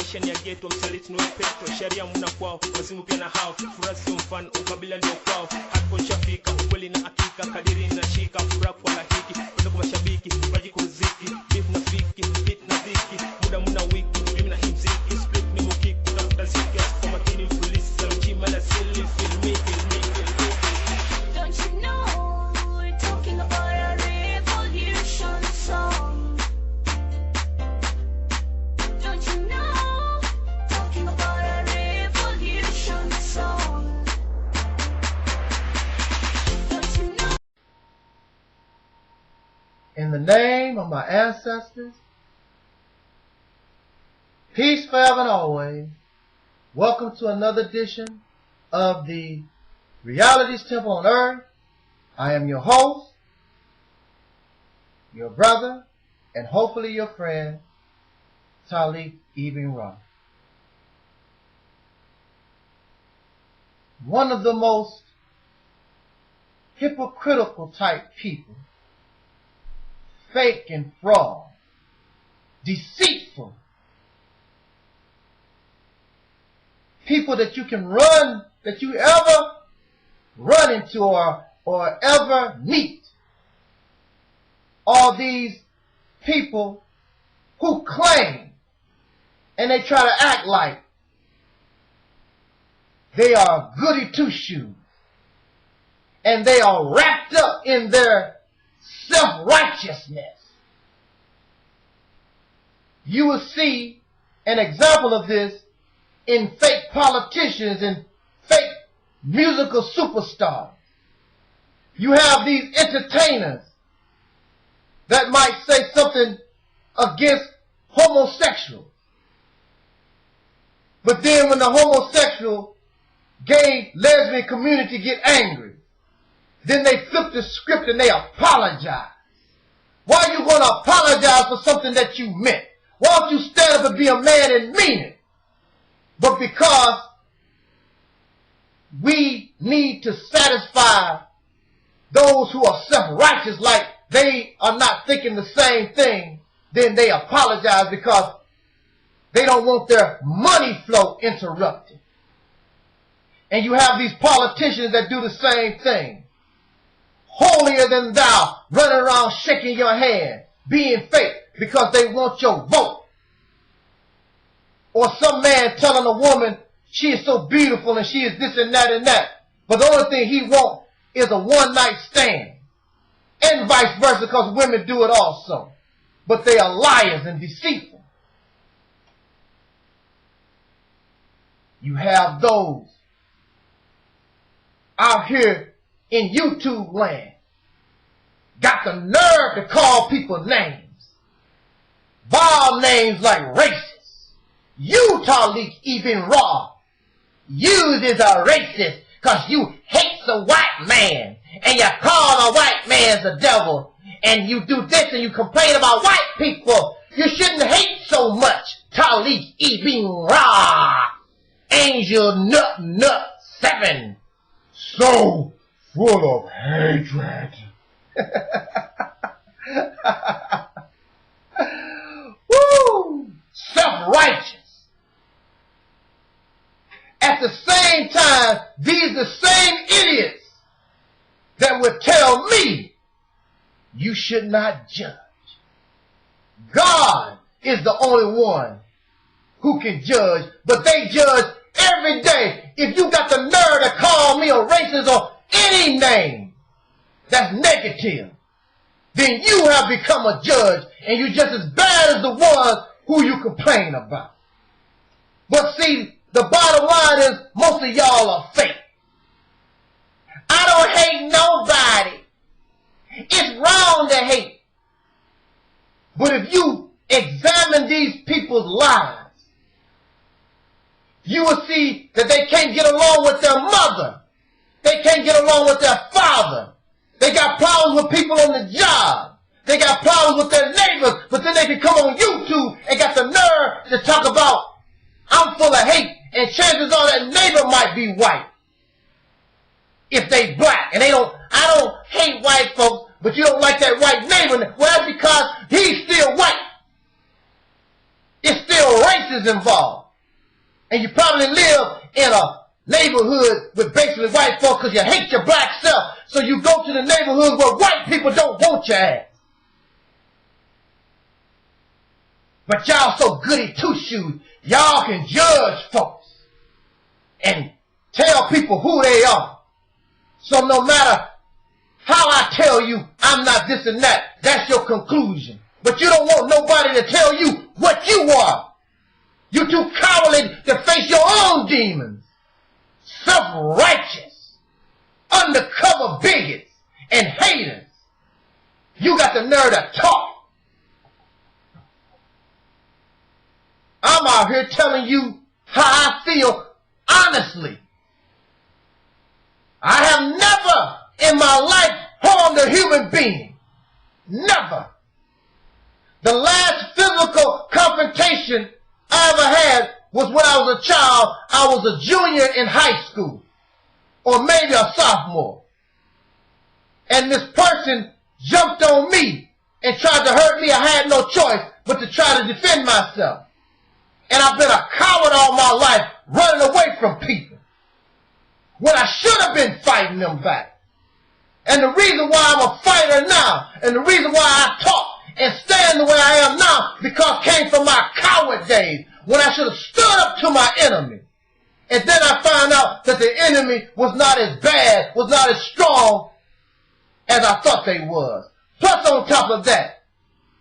maisha ni ya ghetto, msaliti ni petro, sharia muna kwao, wazimu pia na hao, furaha sio mfano, ukabila ndio kwao, hapo nishafika, ukweli na hakika, kadiri na shika, furaha kwa lahiki, kwenda kwa mashabiki, waji kuziki, beef na fiki, beat na dhiki, muda muna wiki, mimi na himziki, split ni mukiki, kutafuta ziki, kwa makini polisi, salojima la sili, feel me. Don't you know we're talking about a revolution song? Don't you know talking about a revolution song? Don't you know? In the name of my ancestors, peace forever and always. Welcome to another edition of the Reality's Temple on Earth. I am your host, your brother, and hopefully your friend, Taalik Ibn'rad. One of the most hypocritical type people, fake and fraud, deceitful, people that you can that you ever run into or ever meet, all these people who claim and they try to act like they are goody two-shoes and they are wrapped up in their self-righteousness. You will see an example of this in fake politicians and fake musical superstars. You have these entertainers that might say something against homosexuals. But then when the homosexual, gay, lesbian community get angry, then they flip the script and they apologize. Why are you going to apologize for something that you meant? Why don't you stand up and be a man and mean it? But because we need to satisfy those who are self-righteous, like they are not thinking the same thing, then they apologize because they don't want their money flow interrupted. And you have these politicians that do the same thing. Holier than thou, running around shaking your hand, being fake because they want your vote. Or some man telling a woman she is so beautiful and she is this and that and that. But the only thing he wants is a one-night stand. And vice versa, because women do it also. But they are liars and deceitful. You have those out here in YouTube land got the nerve to call people names. Vile names like racist. You, Taalik Ibn'rad, you is a racist because you hate the white man and you call the white man the devil and you do this and you complain about white people. You shouldn't hate so much, Taalik Ibn'rad. Angel Nut 7. So full of hatred. Woo! Self-righteous. At the same time, these the same idiots that would tell me you should not judge. God is the only one who can judge, but they judge every day. If you got the nerve to call me a racist or any name that's negative, then you have become a judge and you're just as bad as the ones who you complain about. But see, the bottom line is most of y'all are fake. I don't hate nobody. It's wrong to hate. But if you examine these people's lives, you will see that they can't get along with their mother. They can't get along with their father. They got problems with people on the job. They got problems with their neighbors. But then they can come on YouTube and got the nerve to talk about, I'm full of hate. And chances are that neighbor might be white. If they black. And I don't hate white folks, but you don't like that white neighbor. Well, that's because he's still white. It's still your race is involved. And you probably live in a neighborhood with basically white folks because you hate your black self. So you go to the neighborhood where white people don't want your ass. But y'all so goody two-shoes, y'all can judge folks and tell people who they are. So no matter how I tell you I'm not this and that, that's your conclusion. But you don't want nobody to tell you what you are. You're too cowardly to face your own demons. Self-righteous, undercover bigots and haters. You got the nerve to talk. I'm out here telling you how I feel honestly. I have never in my life harmed a human being. Never. The last physical confrontation I ever had was when I was a child. I was a junior in high school, or maybe a sophomore. And this person jumped on me and tried to hurt me. I had no choice but to try to defend myself. And I've been a coward all my life, running away from people, when I should have been fighting them back. And the reason why I'm a fighter now, and the reason why I talk and stand the way I am now, because it came from my coward days, when I should have stood up to my enemy. And then I found out that the enemy was not as bad, was not as strong as I thought they was. Plus on top of that,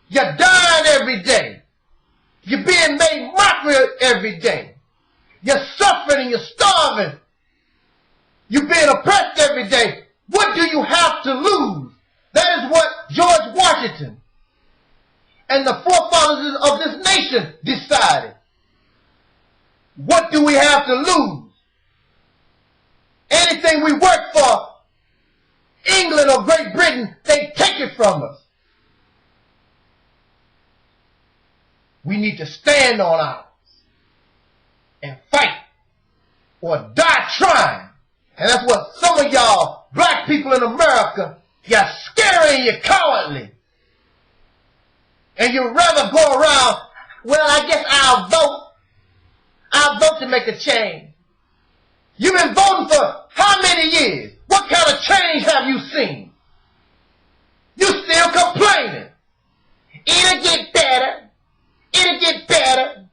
you're dying every day. You're being made mockery every day. You're suffering and you're starving. You're being oppressed every day. What do you have to lose? That is what George Washington and the forefathers of this nation decided. What do we have to lose? Anything we work for, England or Great Britain, they take it from us. We need to stand on ours and fight or die trying. And that's what some of y'all black people in America, you're scary and you're cowardly. And you'd rather go around, well, I guess I'll vote. I'll vote to make a change. You've been voting for how many years? What kind of change have you seen? You still complaining. It'll get better. It'll get better.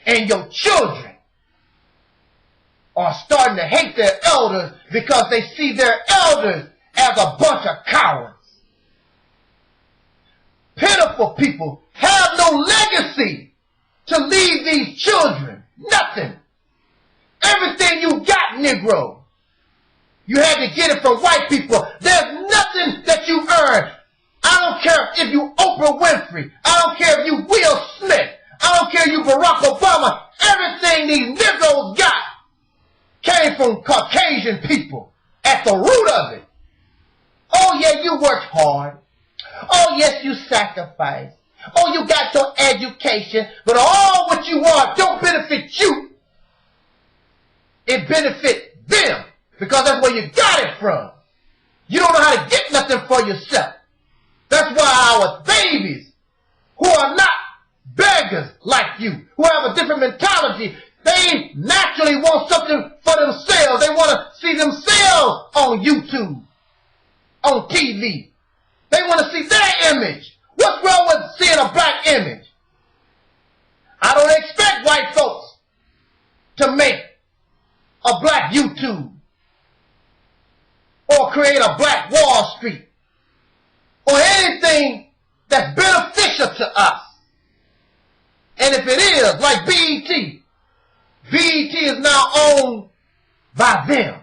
And your children are starting to hate their elders because they see their elders as a bunch of cowards. Pitiful people have no legacy to leave these children. Nothing. Everything you got, Negro, you had to get it from white people. There's nothing that you earned. I don't care if you Oprah Winfrey. I don't care if you Will Smith. I don't care if you Barack Obama. Everything these Negroes got came from Caucasian people at the root of it. Oh, yeah, you worked hard. Oh, yes, you sacrificed. Oh, you got your education. But all what you want don't benefit you. It benefits them because that's where you got it from. You don't know how to get nothing for yourself. That's why our babies, who are not beggars like you, who have a different mentality, they naturally want something for themselves. They want to see themselves on YouTube, on TV. They want to see their image. What's wrong with seeing a black image? I don't expect white folks to make a black YouTube or create a black Wall Street or anything that's beneficial to us. And if it is, like BET is now owned by them.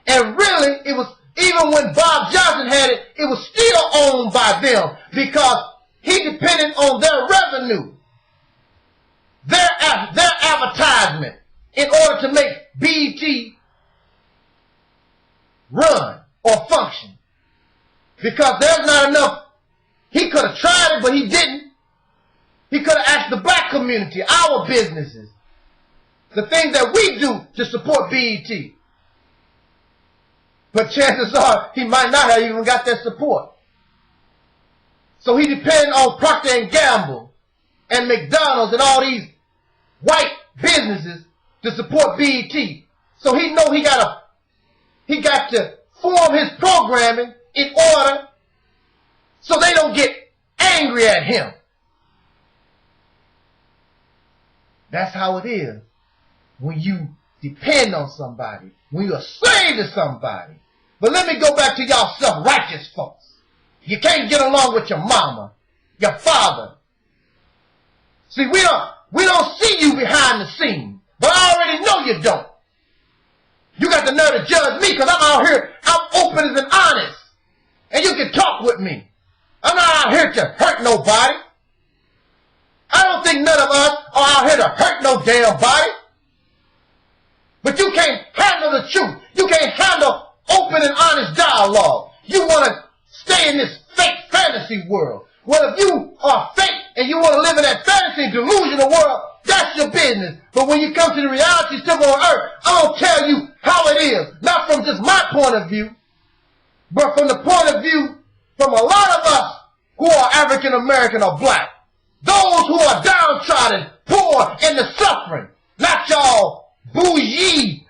And really, it was, even when Bob Johnson had it, it was still owned by them because he depended on their revenue, their advertisement, in order to make BET run or function. Because there's not enough. He could have tried it, but he didn't. He could have asked the black community, our businesses, the things that we do to support BET. But chances are he might not have even got their support. So he depended on Procter & Gamble and McDonald's and all these white businesses to support BET. So he know he got to form his programming in order so they don't get angry at him. That's how it is when you depend on somebody, when you're a slave to somebody. But let me go back to y'all self-righteous folks. You can't get along with your mama, your father. See, we don't see you behind the scenes, but I already know you don't. You got the nerve to judge me because I'm out here, I'm open and honest. And you can talk with me. I'm not out here to hurt nobody. I don't think none of us are out here to hurt no damn body. But you can't handle the truth. You can't handle open and honest dialogue. You want to stay in this fake fantasy world. Well, if you are fake and you want to live in that fantasy delusional world, that's your business. But when you come to the reality stuff on earth, I'm going to tell you how it is. Not from just my point of view, but from the point of view from a lot of us who are African American or black. Those who are downtrodden, poor, and the suffering. Not y'all bougie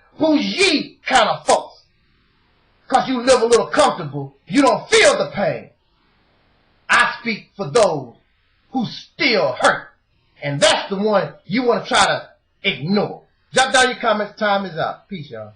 kind of folks. Because you live a little comfortable, you don't feel the pain. I speak for those who still hurt. And that's the one you want to try to ignore. Jot down your comments. Time is up. Peace, y'all.